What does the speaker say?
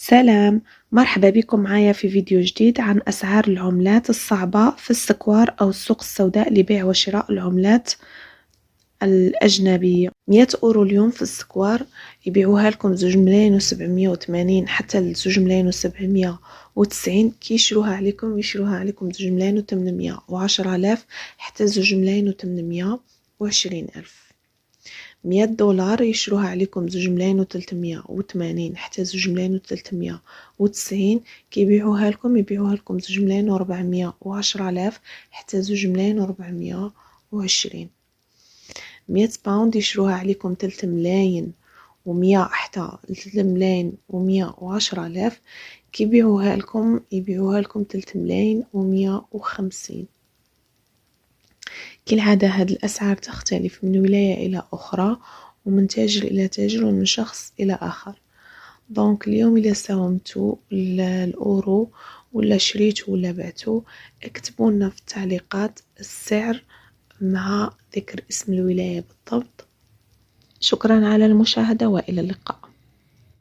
سلام، مرحبا بكم معايا في فيديو جديد عن أسعار العملات الصعبة في السكوار أو السوق السوداء لبيع وشراء العملات الأجنبية. 100 أورو اليوم في السكوار يبيعوها لكم 2,780 حتى 2,790. كي يشروها عليكم عليكم 2,800 و10,000 حتى 2,820,000. 100 دولار يشروها عليكم 2,380 حتى 2,390. كي يبيعوها لكم 2,410,000 حتى 2,420. 100 باوند يشروها عليكم 3,000,000 و100 حتى 3,110,000. كي يبيعوها لكم 3,150. كالعادة هاد الأسعار تختلف من ولاية إلى أخرى ومن تاجر إلى تاجر ومن شخص إلى آخر. دونك اليوم إلا ساومتو الأورو ولا شريتو ولا بعتو اكتبوا لنا في التعليقات السعر مع ذكر اسم الولاية بالضبط. شكرا على المشاهدة وإلى اللقاء.